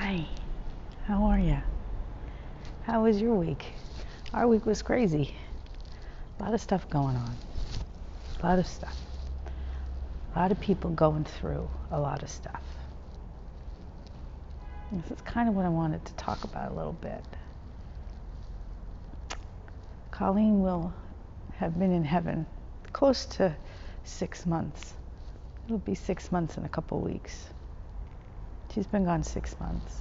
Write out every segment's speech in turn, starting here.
Hi, how are you? How was your week? Our week was crazy. A lot of stuff going on. A lot of stuff. A lot of people going through a lot of stuff. This is kind of what I wanted to talk about a little bit. Colleen will have been in heaven close to 6 months. It'll be 6 months in a couple weeks. She's been gone 6 months.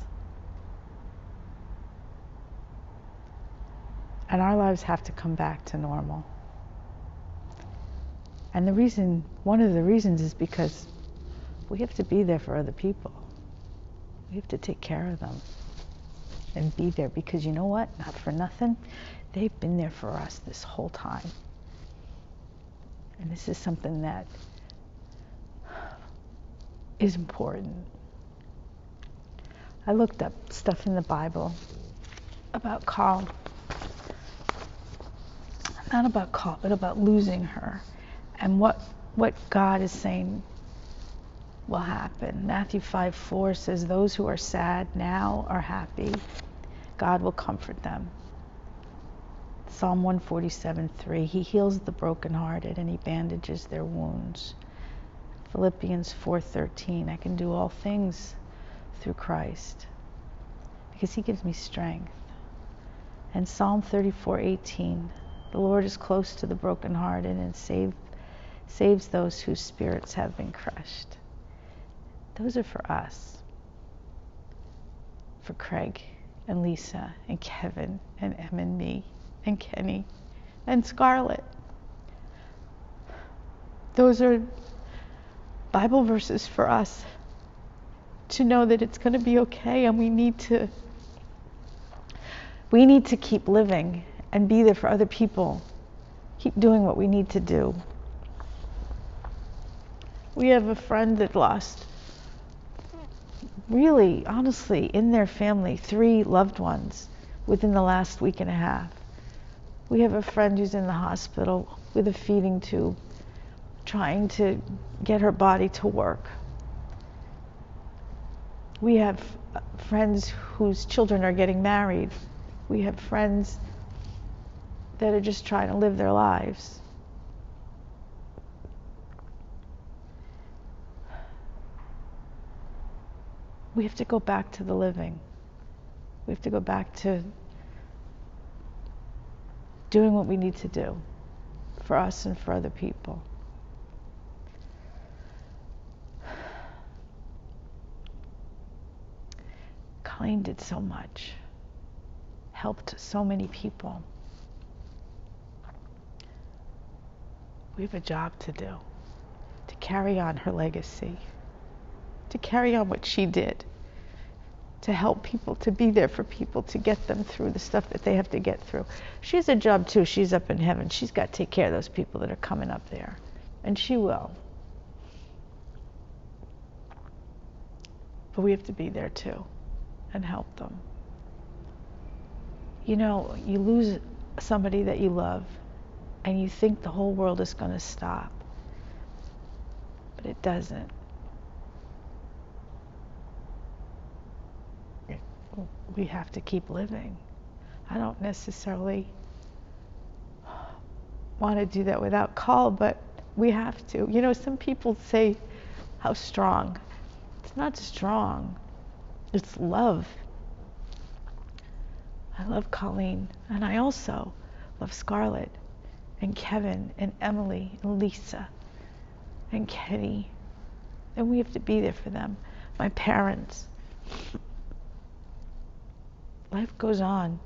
And our lives have to come back to normal. And one of the reasons is because we have to be there for other people. We have to take care of them and be there because you know what? Not for nothing, they've been there for us this whole time. And this is something that is important. I looked up stuff in the Bible about Carl. Not about Carl, but about losing her. And what God is saying will happen. Matthew 5:4 says, those who are sad now are happy. God will comfort them. Psalm 147:3, he heals the brokenhearted and he bandages their wounds. Philippians 4:13, I can do all things through Christ because he gives me strength. And Psalm 34:18, the Lord is close to the brokenhearted and saves those whose spirits have been crushed. Those are for us. For Craig and Lisa and Kevin and Em and me and Kenny and Scarlett. Those are Bible verses for us to know that it's going to be okay, and we need to keep living and be there for other people. Keep doing what we need to do. We have a friend that lost, really, honestly, in their family, 3 loved ones within the last week and a half. We have a friend who's in the hospital with a feeding tube, trying to get her body to work. We have friends whose children are getting married. We have friends that are just trying to live their lives. We have to go back to the living. We have to go back to doing what we need to do for us and for other people. Colleen did so much, helped so many people. We have a job to do, to carry on her legacy, to carry on what she did, to help people, to be there for people, to get them through the stuff that they have to get through. She has a job too. She's up in heaven. She's got to take care of those people that are coming up there. And she will. But we have to be there too and help them. You know, you lose somebody that you love and you think the whole world is going to stop. But it doesn't. We have to keep living. I don't necessarily want to do that without Carl, but we have to. You know, some people say, how strong? It's not strong. It's love. I love Colleen, and I also love Scarlett and Kevin and Emily and Lisa and Kenny, and we have to be there for them. My parents. Life goes on,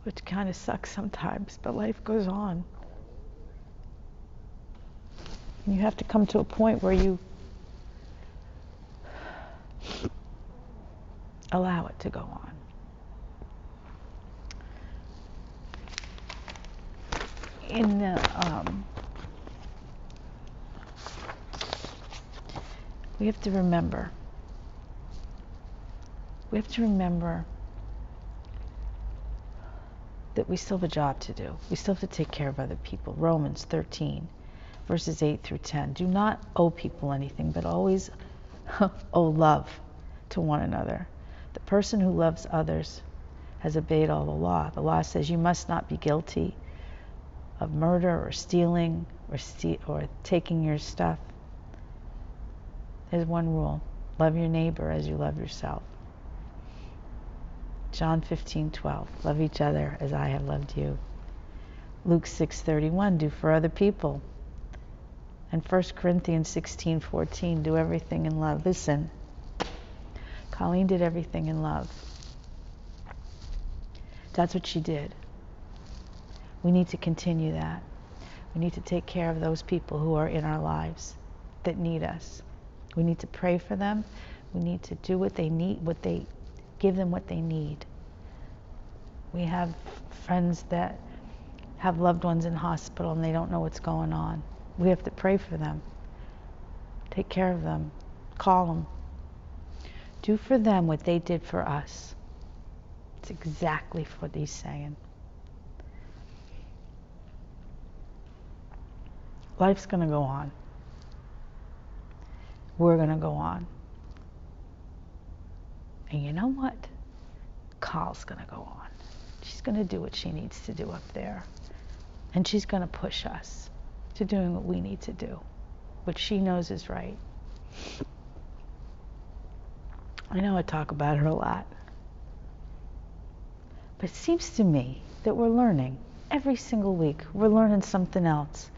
which kind of sucks sometimes, but life goes on. And you have to come to a point where you allow it to go on. We have to remember that we still have a job to do. We still have to take care of other people. Romans 13, verses 8 through 10. Do not owe people anything, but always owe love to one another. The person who loves others has obeyed all the law. The law says you must not be guilty of murder or stealing or taking your stuff. There's one rule. Love your neighbor as you love yourself. John 15:12. Love each other as I have loved you. Luke 6:31. Do for other people. And 1 Corinthians 16:14. Do everything in love. Listen, Colleen did everything in love. That's what she did. We need to continue that. We need to take care of those people who are in our lives that need us. We need to pray for them. We need to do what they need, give them what they need. We have friends that have loved ones in hospital and they don't know what's going on. We have to pray for them. Take care of them. Call them. Do for them what they did for us. It's exactly what he's saying. Life's going to go on. We're going to go on. And you know what? Carl's going to go on. She's going to do what she needs to do up there. And she's going to push us to doing what we need to do, what she knows is right. I know I talk about her a lot. But it seems to me that we're learning. Every single week, we're learning something else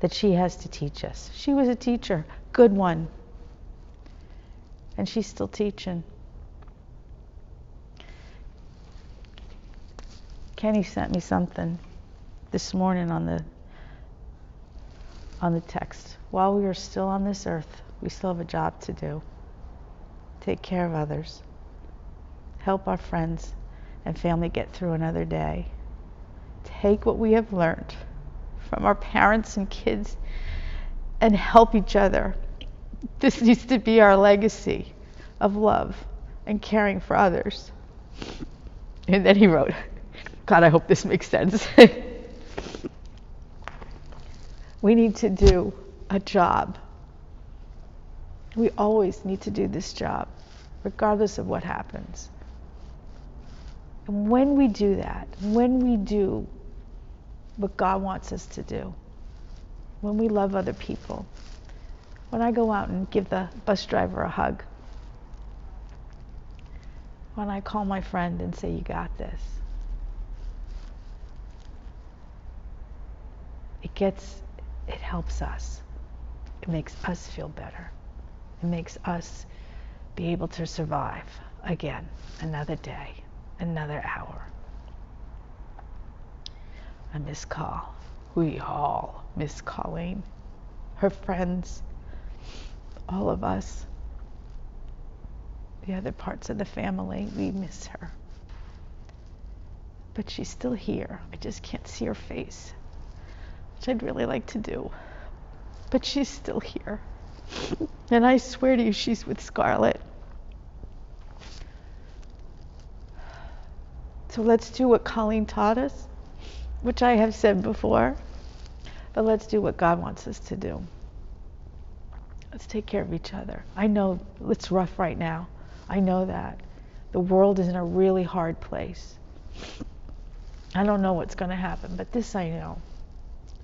that she has to teach us. She was a teacher, good one. And she's still teaching. Kenny sent me something this morning on the text. While we are still on this earth, we still have a job to do. Take care of others. Help our friends and family get through another day. Take what we have learned from our parents and kids and help each other. This needs to be our legacy of love and caring for others. And then he wrote, God, I hope this makes sense. We need to do a job. We always need to do this job, regardless of what happens. And when we do that, when we do what God wants us to do, when we love other people, when I go out and give the bus driver a hug, when I call my friend and say, you got this, it helps us. It makes us feel better. It makes us be able to survive again, another day, another hour. I miss Carl. We all miss Colleen. Her friends, all of us, the other parts of the family, we miss her. But she's still here. I just can't see her face, which I'd really like to do. But she's still here. And I swear to you, she's with Scarlett. So let's do what Colleen taught us, which I have said before, but let's do what God wants us to do. Let's take care of each other. I know it's rough right now. I know that. The world is in a really hard place. I don't know what's going to happen, but this I know.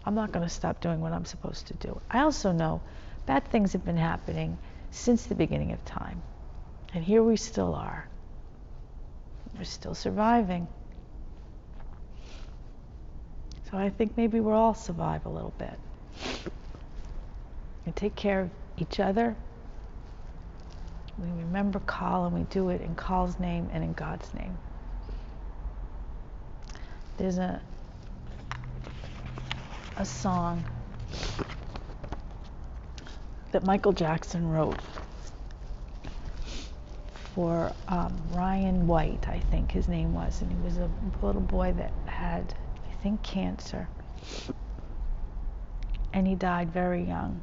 I'm not going to stop doing what I'm supposed to do. I also know bad things have been happening since the beginning of time. And here we still are. We're still surviving. So I think maybe we'll all survive a little bit. And take care of each other. We remember Carl and we do it in Carl's name and in God's name. There's a song that Michael Jackson wrote for Ryan White, I think his name was, and he was a little boy that had, I think, cancer, and he died very young.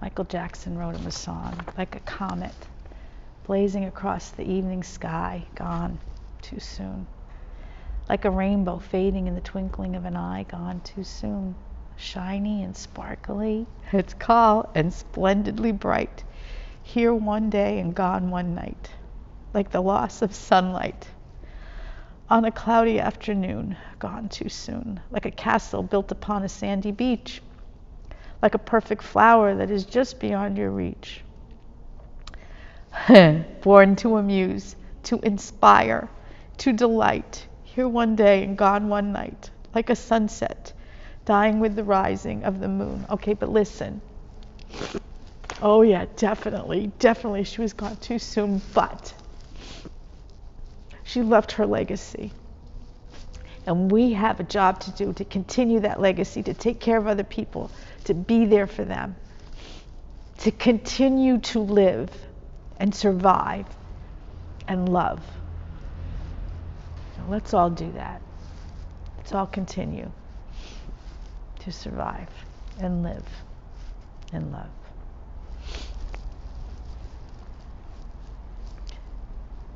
Michael Jackson wrote him a song, like a comet, blazing across the evening sky, gone too soon. Like a rainbow fading in the twinkling of an eye, gone too soon. Shiny and sparkly, it's Carl, and splendidly bright. here one day and gone one night, like the loss of sunlight on a cloudy afternoon, gone too soon, like a castle built upon a sandy beach, like a perfect flower that is just beyond your reach. Born to amuse, to inspire, to delight, here one day and gone one night, like a sunset, dying with the rising of the moon. Okay, but listen. Oh yeah, definitely she was gone too soon, but she left her legacy. And we have a job to do to continue that legacy, to take care of other people, to be there for them, to continue to live and survive and love. So let's all do that. Let's all continue to survive and live and love.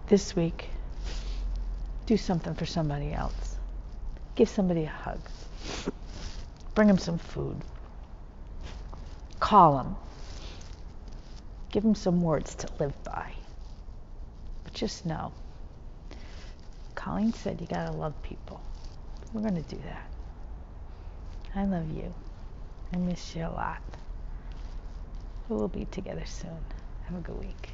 This week, do something for somebody else. Give somebody a hug. Bring them some food. Call them. Give them some words to live by. But just know, Colleen said you gotta love people. We're gonna do that. I love you. I miss you a lot. We'll be together soon. Have a good week.